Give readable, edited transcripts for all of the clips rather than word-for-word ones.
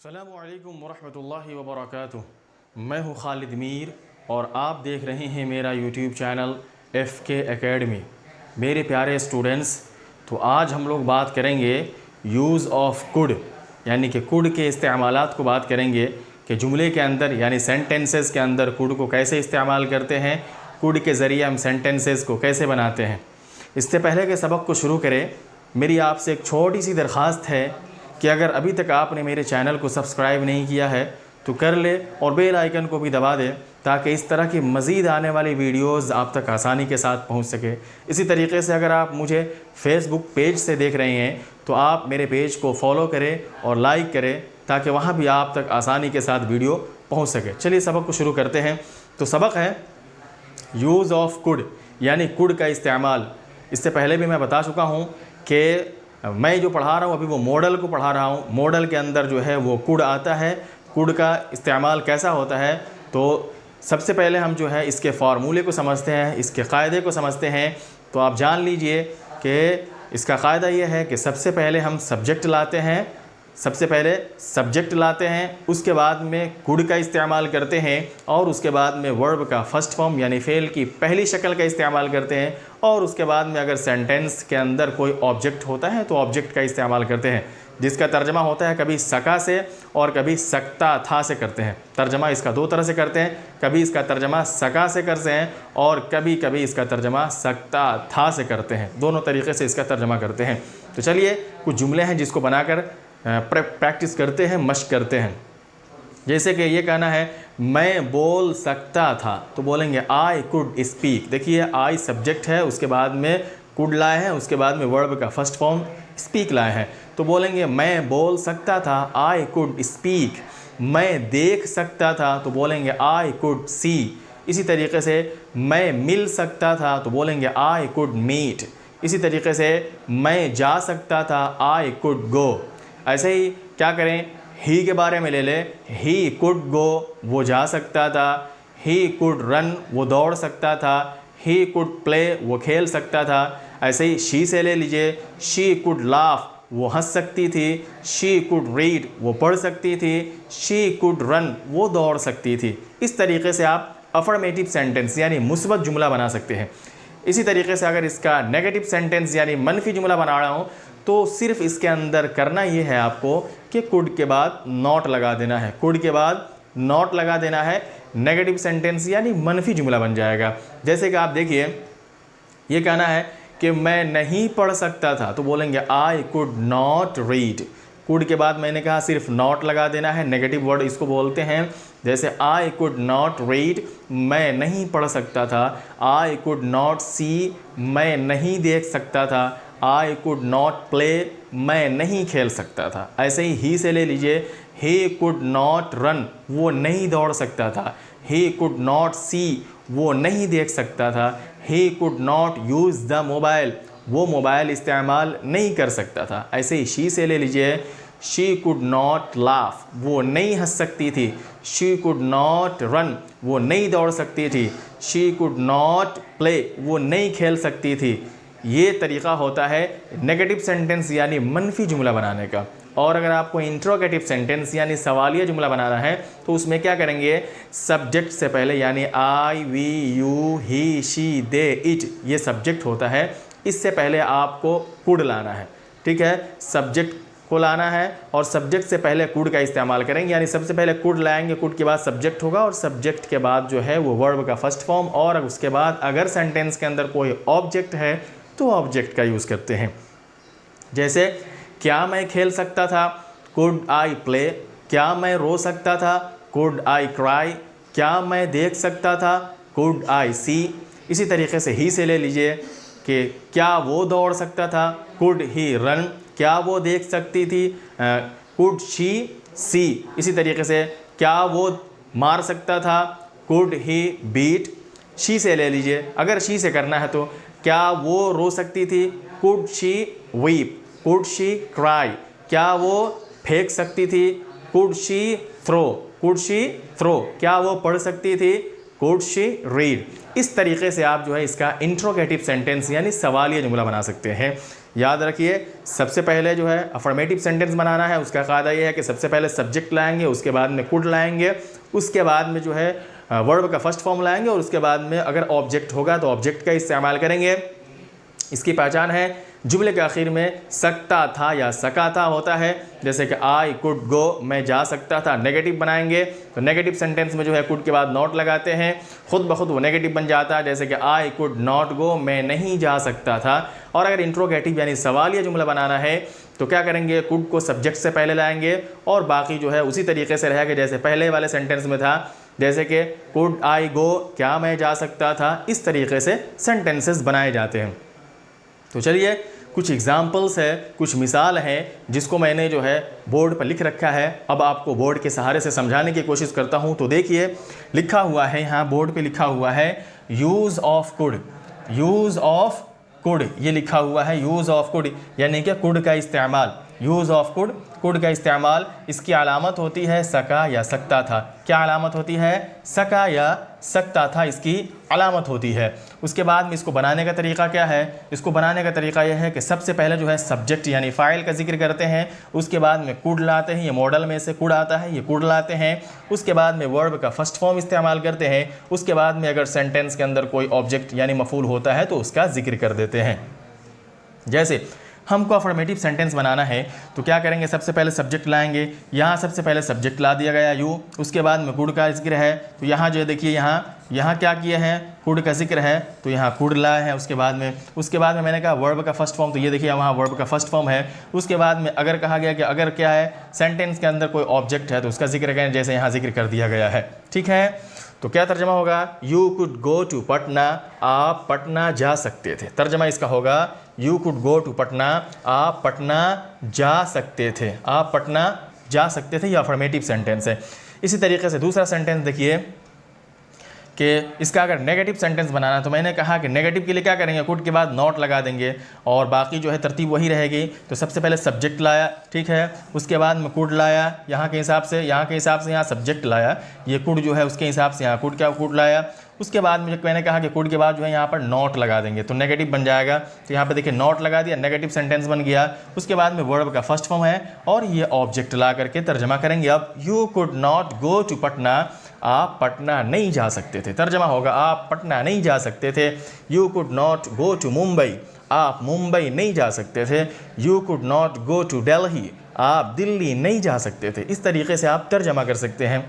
अस्सलामुअलैकुम वरहमतुल्लाहि वबरकातुहू। मैं हूँ खालिद मीर और आप देख रहे हैं मेरा यूट्यूब चैनल FK एकेडमी। मेरे प्यारे स्टूडेंट्स, तो आज हम लोग बात करेंगे यूज़ ऑफ कुड, यानी कि कुड के इस्तेमालात को बात करेंगे कि जुमले के अंदर यानी सेंटेंसेस के अंदर कुड को कैसे इस्तेमाल करते हैं, कुड के ज़रिए हम सेंटेंसेस को कैसे बनाते हैं। इससे पहले के सबक को शुरू करें, मेरी आपसे एक छोटी सी दरख्वास्त है कि अगर अभी तक आपने मेरे चैनल को सब्सक्राइब नहीं किया है तो कर ले और बेल आइकन को भी दबा दें ताकि इस तरह की मज़ीद आने वाली वीडियोज़ आप तक आसानी के साथ पहुंच सके। इसी तरीके से अगर आप मुझे फेसबुक पेज से देख रहे हैं तो आप मेरे पेज को फॉलो करें और लाइक करें ताकि वहाँ भी आप तक आसानी के साथ वीडियो पहुँच सके। चलिए सबक को शुरू करते हैं। तो सबक है यूज़ ऑफ कुड, यानी कुड का इस्तेमाल। इससे पहले भी मैं बता चुका हूँ कि मैं जो पढ़ा रहा हूँ अभी वो मॉडल को पढ़ा रहा हूँ। मॉडल के अंदर जो है वो कुड आता है। कुड का इस्तेमाल कैसा होता है, तो सबसे पहले हम जो है इसके फार्मूले को समझते हैं, इसके क़ायदे को समझते हैं। तो आप जान लीजिए कि इसका क़ायदा ये है कि सबसे पहले हम सब्जेक्ट लाते हैं, उसके बाद में कुड का इस्तेमाल करते हैं और उसके बाद में वर्ब का फर्स्ट फॉर्म यानी फ़ेल की पहली शक्ल का इस्तेमाल करते हैं और उसके बाद में अगर सेंटेंस के अंदर कोई ऑब्जेक्ट होता है तो ऑब्जेक्ट का इस्तेमाल करते हैं, जिसका तर्जमा होता है कभी सका से और कभी सकता था से करते हैं। तर्जमा इसका दो तरह से करते हैं, कभी इसका तर्जमा सका से करते हैं और कभी कभी इसका तर्जमा सकता था से करते हैं। दोनों तरीके से इसका तर्जमा करते हैं। तो चलिए कुछ जुमले हैं जिसको बनाकर प्रैक्टिस करते हैं, मश्क करते हैं। जैसे कि ये कहना है मैं बोल सकता था, तो बोलेंगे आई कुड स्पीक। देखिए आई सब्जेक्ट है, उसके बाद में कुड लाए हैं, उसके बाद में वर्ब का फर्स्ट फॉर्म स्पीक लाए हैं। तो बोलेंगे मैं बोल सकता था, आई कुड स्पीक। मैं देख सकता था, तो बोलेंगे आई कुड सी। इसी तरीके से मैं मिल सकता था, तो बोलेंगे आई कुड मीट। इसी तरीके से मैं जा सकता था, आई कुड गो। ऐसे ही क्या करें, ही के बारे में ले लें, ही कुड गो, वो जा सकता था। ही कुड रन, वो दौड़ सकता था। ही कुड प्ले, वो खेल सकता था। ऐसे ही शी से ले लीजिए, शी कुड लाफ, वो हंस सकती थी। शी कुड रीड, वो पढ़ सकती थी। शी कुड रन, वो दौड़ सकती थी। इस तरीके से आप अफर्मेटिव सेंटेंस यानी मुस्बत जुमला बना सकते हैं। इसी तरीके से अगर इसका नेगेटिव सेंटेंस यानी मनफी जुमला बना रहा हूँ तो सिर्फ इसके अंदर करना ये है आपको कि कुड के बाद नॉट लगा देना है। कुड के बाद नॉट लगा देना है, नेगेटिव सेंटेंस यानी मनफी जुमला बन जाएगा। जैसे कि आप देखिए, ये कहना है कि मैं नहीं पढ़ सकता था, तो बोलेंगे I could not read. Could के बाद मैंने कहा सिर्फ नॉट लगा देना है, नेगेटिव वर्ड इसको बोलते हैं। जैसे आई कुड नॉट रीड, मैं नहीं पढ़ सकता था। आई कुड नॉट सी, मैं नहीं देख सकता था। आई कुड नॉट प्ले, मैं नहीं खेल सकता था। ऐसे ही से ले लीजिए, ही कुड नॉट रन, वो नहीं दौड़ सकता था। ही कुड नॉट सी, वो नहीं देख सकता था। He could not use the mobile, वो मोबाइल इस्तेमाल नहीं कर सकता था। ऐसे ही शी से ले लीजिए, शी कुड नॉट लाफ, वो नहीं हंस सकती थी। शी कुड नॉट रन, वो नहीं दौड़ सकती थी। शी कुड नॉट प्ले, वो नहीं खेल सकती थी। ये तरीक़ा होता है नेगेटिव सेंटेंस यानी मनफी जुमला बनाने का। और अगर आपको इंट्रोगेटिव सेंटेंस यानी सवालिया जुमला बनाना है तो उसमें क्या करेंगे, सब्जेक्ट से पहले यानी I, we, you, he, she, they, it, ये सब्जेक्ट होता है। इससे पहले आपको कुड लाना है, ठीक है। सब्जेक्ट को लाना है और सब्जेक्ट से पहले कुड का इस्तेमाल करेंगे, यानी सबसे पहले कुड लाएंगे, कुड के बाद सब्जेक्ट होगा और सब्जेक्ट के बाद जो है वो वर्ब का फर्स्ट फॉर्म, और उसके बाद अगर सेंटेंस के अंदर कोई ऑब्जेक्ट है तो ऑब्जेक्ट का यूज़ करते हैं। जैसे क्या मैं खेल सकता था, कुड आई प्ले। क्या मैं रो सकता था, कुड आई क्राई। क्या मैं देख सकता था, कुड आई सी। इसी तरीके से ही से ले लीजिए कि क्या वो दौड़ सकता था, कुड ही रन। क्या वो देख सकती थी, कुड शी सी। इसी तरीके से क्या वो मार सकता था, कुड ही बीट। शी से ले लीजिए, अगर शी से करना है तो क्या वो रो सकती थी, could she weep. Could she cry, क्या वो फेंक सकती थी, could she throw. Could she throw, क्या वो पढ़ सकती थी, कुड शी रीड। इस तरीके से आप जो है इसका इंट्रोगेटिव सेंटेंस यानी सवालिया जुमला बना सकते हैं। याद रखिए, सबसे पहले जो है अफर्मेटिव सेंटेंस बनाना है, उसका कायदा ये है कि सबसे पहले सब्जेक्ट लाएंगे, उसके बाद में कुड लाएंगे, उसके बाद में जो है वर्ब का फर्स्ट फॉर्म लाएंगे और उसके बाद में अगर ऑब्जेक्ट होगा तो ऑब्जेक्ट का इस्तेमाल करेंगे। इसकी पहचान है जुमले के आखिर में सकता था या सका था होता है, जैसे कि आई कुड गो, मैं जा सकता था। नेगेटिव बनाएंगे तो नेगेटिव सेंटेंस में जो है कुड के बाद नॉट लगाते हैं, खुद ब खुद वो नेगेटिव बन जाता है, जैसे कि आई कुड नॉट गो, मैं नहीं जा सकता था। और अगर इंट्रोगेटिव यानी सवालिया जुमला बनाना है तो क्या करेंगे, कुड को सब्जेक्ट से पहले लाएंगे और बाकी जो है उसी तरीके से रहेगा जैसे पहले वाले सेंटेंस में था, जैसे कि कुड आई गो, क्या मैं जा सकता था। इस तरीके से सेंटेंसेस बनाए जाते हैं। तो चलिए कुछ एग्जाम्पल्स है, कुछ मिसाल हैं जिसको मैंने जो है बोर्ड पर लिख रखा है। अब आपको बोर्ड के सहारे से समझाने की कोशिश करता हूं। तो देखिए लिखा हुआ है यहाँ बोर्ड पे, लिखा हुआ है use of could, use of could, ये लिखा हुआ है यूज़ ऑफ कुड यानी कि कुड का इस्तेमाल, यूज़ ऑफ कुड, कुड का इस्तेमाल। इसकी अलामत होती है सका या सकता था। क्या अलामत होती है, सका या सकता था, इसकी अलामत होती है। उसके बाद में इसको बनाने का तरीका क्या है, इसको बनाने का तरीका यह है कि सबसे पहले जो है सब्जेक्ट यानी फ़ाइल का जिक्र करते हैं, उसके बाद में कुड लाते हैं, ये मॉडल में से कुड आता है, ये कुड लाते हैं। उसके बाद में वर्ब का फर्स्ट फॉर्म इस्तेमाल करते हैं। उसके बाद में अगर सेंटेंस के अंदर कोई ऑब्जेक्ट यानी मफूल होता है तो उसका जिक्र कर देते हैं। जैसे हमको अफर्मेटिव सेंटेंस बनाना है तो क्या करेंगे, सबसे पहले सब्जेक्ट लाएंगे, यहाँ सबसे पहले सब्जेक्ट ला दिया गया यू, उसके बाद में कुड का जिक्र है तो यहाँ जो है देखिए यहाँ क्या किया है, कुड का जिक्र है तो यहाँ कुड लाए हैं। उसके बाद में मैंने कहा वर्ब का फर्स्ट फॉर्म, तो ये देखिए वहाँ वर्ब का फर्स्ट फॉर्म है। उसके बाद में अगर कहा गया कि अगर क्या है सेंटेंस के अंदर कोई ऑब्जेक्ट है तो उसका जिक्र करें, जैसे यहाँ जिक्र कर दिया गया है। ठीक है, तो क्या तर्जमा होगा, you could go to Patna, आप पटना जा सकते थे। तर्जमा इसका होगा you could go to Patna, आप पटना जा सकते थे, आप पटना जा सकते थे। यह अफर्मेटिव सेंटेंस है। इसी तरीके से दूसरा सेंटेंस देखिए कि इसका अगर नेगेटिव सेंटेंस बनाना तो मैंने कहा कि नेगेटिव के लिए क्या करेंगे, कुड के बाद नॉट लगा देंगे और बाकी जो है तरतीब वही रहेगी। तो सबसे पहले सब्जेक्ट लाया, ठीक है, उसके बाद में कुड लाया, यहाँ के हिसाब से यहाँ सब्जेक्ट लाया, ये कुड जो है उसके हिसाब से यहाँ कुड लाया। उसके बाद में मैंने कहा कि कुड के बाद जो है यहाँ पर नॉट लगा देंगे तो नेगेटिव बन जाएगा। तो यहाँ पर देखिए नॉट लगा दिया, नेगेटिव सेंटेंस बन गया। उसके बाद में वर्ब का फर्स्ट फॉर्म है और ये ऑब्जेक्ट ला करके तर्जमा करेंगे। अब you could not go to Patna, आप पटना नहीं जा सकते थे। तर्जमा होगा आप पटना नहीं जा सकते थे। You could not go to Mumbai, आप मुंबई नहीं जा सकते थे। You could not go to Delhi, आप दिल्ली नहीं जा सकते थे। इस तरीके से आप तर्जमा कर सकते हैं।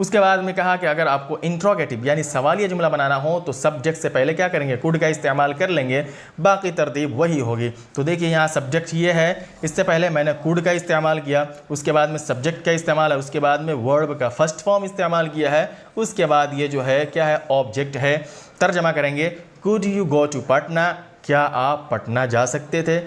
उसके बाद में कहा कि अगर आपको इंट्रोगेटिव यानी सवालिया जुमला बनाना हो तो सब्जेक्ट से पहले क्या करेंगे, कुड का इस्तेमाल कर लेंगे, बाकी तरतीब वही होगी। तो देखिए यहाँ सब्जेक्ट ये है, इससे पहले मैंने कुड का इस्तेमाल किया, उसके बाद में सब्जेक्ट का इस्तेमाल है, उसके बाद में वर्ब का फर्स्ट फॉर्म इस्तेमाल किया है, उसके बाद ये जो है क्या है, ऑब्जेक्ट है। तर्जमा करेंगे could you go to Patna, क्या आप पटना जा सकते थे,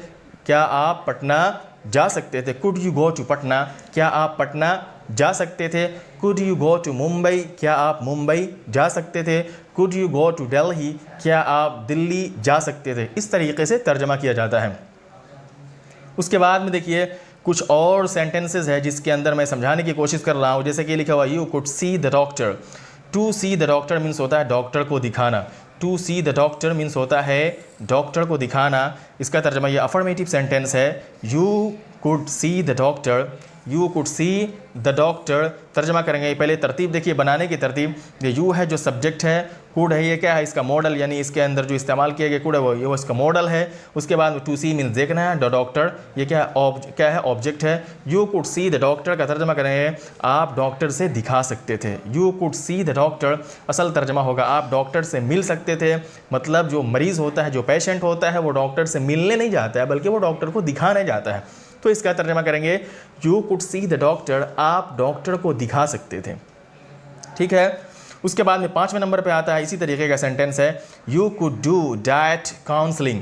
क्या आप पटना जा सकते थे। Could you go to Patna, क्या आप पटना जा सकते थे। Could you go to Mumbai, क्या आप मुंबई जा सकते थे। Could you go to Delhi, क्या आप दिल्ली जा सकते थे। इस तरीके से तर्जमा किया जाता है। उसके बाद में देखिए कुछ और सेंटेंसेस है जिसके अंदर मैं समझाने की कोशिश कर रहा हूँ। जैसे कि लिखा हुआ you could see the doctor, to see the doctor means होता है डॉक्टर को दिखाना। To see the doctor means होता है डॉक्टर को दिखाना। इसका तर्जमा ये अफर्मेटिव सेंटेंस है, you could see the doctor, you could see the doctor. तर्जमा करेंगे, पहले तरतीब देखिए बनाने की तरतीब, ये यू है जो सब्जेक्ट है, कुड है ये क्या है, इसका मॉडल यानी इसके अंदर जो इस्तेमाल किया गया कुड है वो इसका मॉडल है। उसके बाद टू सी मीन्स देखना है, द डॉक्टर ये क्या है, ऑब्जेक्ट है। You could see the doctor का तर्जमा करेंगे आप डॉक्टर से दिखा सकते थे। You could see the doctor असल तर्जमा होगा आप डॉक्टर से मिल सकते थे। मतलब जो मरीज़ होता है, जो पेशेंट होता है वो डॉक्टर से मिलने नहीं जाता है बल्कि वो डॉक्टर को दिखाने जाता है। तो इसका तर्जमा करेंगे you could see the doctor, आप डॉक्टर को दिखा सकते थे। ठीक है, उसके बाद में 5वें नंबर पे आता है इसी तरीके का सेंटेंस है, you could do diet counselling.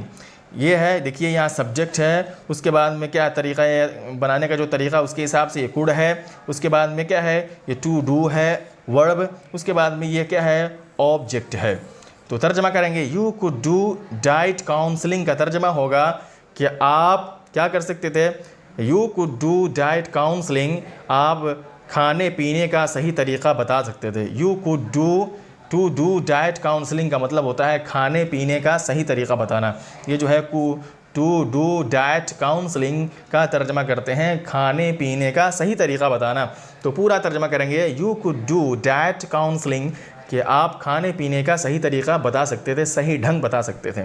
ये है देखिए यहाँ सब्जेक्ट है, उसके बाद में क्या तरीका है बनाने का, जो तरीका उसके हिसाब से ये कुड है। उसके बाद में क्या है, ये टू डू है वर्ब। उसके बाद में ये क्या है, ऑब्जेक्ट है। तो तर्जमा करेंगे you could do diet counselling का तर्जमा होगा कि आप क्या कर सकते थे, you could do diet counselling, आप खाने पीने का सही तरीका बता सकते थे। You could to do diet counselling का मतलब होता है खाने पीने का सही तरीका बताना। ये जो है टू डू डैट काउंसलिंग का तर्जमा करते हैं खाने पीने का सही तरीका बताना। तो पूरा तर्जमा करेंगे you could do that counselling, कि आप खाने पीने का सही तरीका बता सकते थे, सही ढंग बता सकते थे।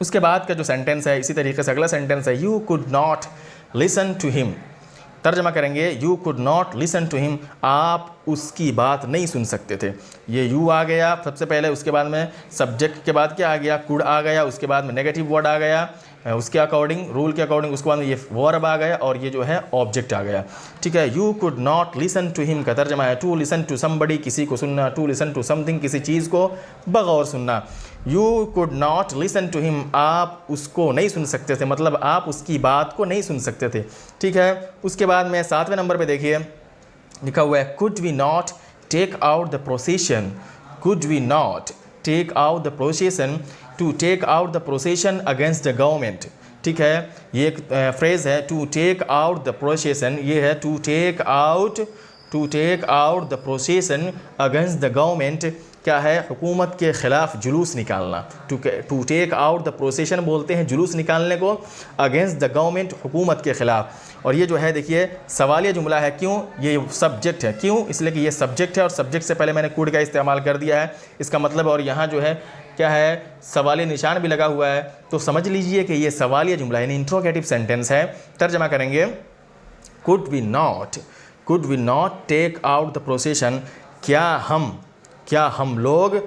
उसके बाद का जो सेंटेंस है इसी तरीके से अगला सेंटेंस है you could not listen to him. तर्जमा करेंगे you could not listen to him, आप उसकी बात नहीं सुन सकते थे। ये यू आ गया सबसे पहले, उसके बाद में सब्जेक्ट के बाद क्या आ गया, कुड आ गया, उसके बाद में नेगेटिव वर्ड आ गया उसके अकॉर्डिंग, रूल के अकॉर्डिंग, उसके बाद में ये वर्ब आ गया और ये जो है ऑब्जेक्ट आ गया। ठीक है, you could not listen to him का तर्जमा है टू लिसन टू समबडी, किसी को सुनना, टू लिसन टू समथिंग, किसी चीज़ को बगौर सुनना। You could not listen to him, आप उसको नहीं सुन सकते थे, मतलब आप उसकी बात को नहीं सुन सकते थे। ठीक है, उसके बाद में 7वें नंबर पे देखिए लिखा हुआ है could we not take out the procession, could we not take out the procession, to take out the procession against the government. ठीक है, ये एक फ्रेज़ है to take out the procession, ये है to take out the procession against the government, क्या है, हुकूमत के ख़िलाफ़ जुलूस निकालना। To take out the procession बोलते हैं जुलूस निकालने को, अगेंस्ट द गवर्नमेंट हुकूमत के ख़िलाफ़। और ये जो है देखिए सवालिया जुमला है, क्यों, ये सब्जेक्ट है, क्यों, इसलिए कि ये सब्जेक्ट है और सब्जेक्ट से पहले मैंने कुड का इस्तेमाल कर दिया है, इसका मतलब, और यहाँ जो है क्या है, सवालिया निशान भी लगा हुआ है, तो समझ लीजिए कि ये सवालिया जुमला यानी इंट्रोगेटिव सेंटेंस है। तर्जमा करेंगे could we not take out the procession, क्या हम लोग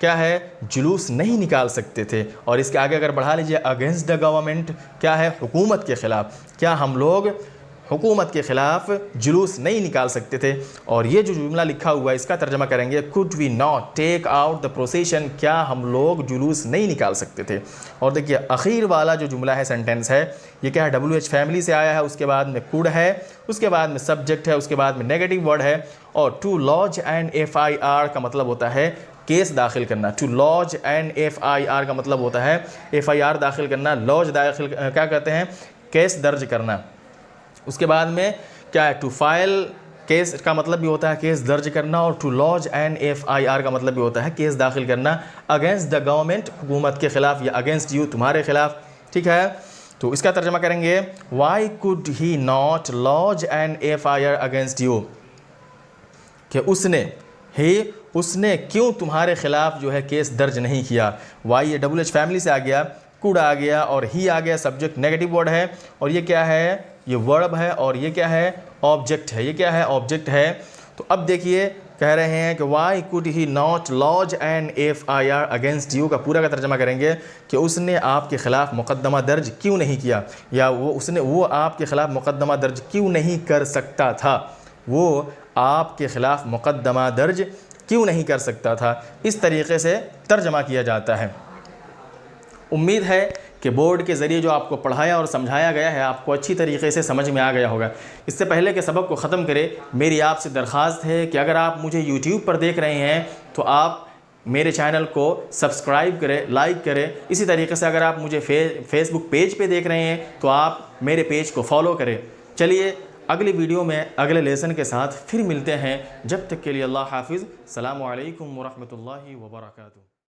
क्या है जुलूस नहीं निकाल सकते थे। और इसके आगे अगर बढ़ा लीजिए अगेंस्ट द गवर्नमेंट, क्या है, हुकूमत के ख़िलाफ़, क्या हम लोग हुकूमत के ख़िलाफ़ जुलूस नहीं निकाल सकते थे। और ये जो जुमला लिखा हुआ है इसका तर्जमा करेंगे could we not take out the procession, क्या हम लोग जुलूस नहीं निकाल सकते थे। और देखिए आखिर वाला जो जुमला है, सेंटेंस है, ये क्या है, WH फैमिली से आया है, उसके बाद में कुड है, उसके बाद में सब्जेक्ट है, उसके बाद में नेगेटिव वर्ड है, और टू लॉज एंड FIR का मतलब होता है केस दाखिल करना। टू लॉज एंड FIR का मतलब होता है FIR दाखिल करना, लॉज दाखिल क्या कहते हैं, केस दर्ज करना। उसके बाद में क्या है, टू फाइल केस का मतलब भी होता है केस दर्ज करना, और टू लॉज एंड FIR का मतलब भी होता है केस दाखिल करना अगेंस्ट द गवर्नमेंट, हुकूमत के ख़िलाफ़, या अगेंस्ट यू, तुम्हारे ख़िलाफ़। ठीक है, तो इसका तर्जमा करेंगे why could he not lodge and FIR against you, कि उसने क्यों तुम्हारे ख़िलाफ़ जो है केस दर्ज नहीं किया। वाई ये WH फैमिली से आ गया, कुड आ गया और ही आ गया, सब्जेक्ट नेगेटिव वर्ड है, और ये क्या है, ये वर्ब है, और ये क्या है, ऑब्जेक्ट है, ये क्या है, ऑब्जेक्ट है। तो अब देखिए कह रहे हैं कि why could he not lodge and FIR against you का पूरा का तर्जमा करेंगे कि उसने आपके ख़िलाफ़ मुकदमा दर्ज क्यों नहीं किया, या वो आपके ख़िलाफ़ मुकदमा दर्ज क्यों नहीं कर सकता था, वो आपके ख़िलाफ़ मुकदमा दर्ज क्यों नहीं कर सकता था। इस तरीके से तर्जमा किया जाता है। उम्मीद है कि बोर्ड के ज़रिए जो आपको पढ़ाया और समझाया गया है आपको अच्छी तरीके से समझ में आ गया होगा। इससे पहले कि सबक को ख़त्म करें, मेरी आपसे दरख्वास्त है कि अगर आप मुझे YouTube पर देख रहे हैं तो आप मेरे चैनल को सब्सक्राइब करें, लाइक करें। इसी तरीके से अगर आप मुझे फेसबुक पेज पे देख रहे हैं तो आप मेरे पेज को फॉलो करें। चलिए अगली वीडियो में अगले लेसन के साथ फिर मिलते हैं। जब तक के लिए अल्लाह हाफिज़। अस्सलामु अलैकुम व रहमतुल्लाहि व बरकातुहू।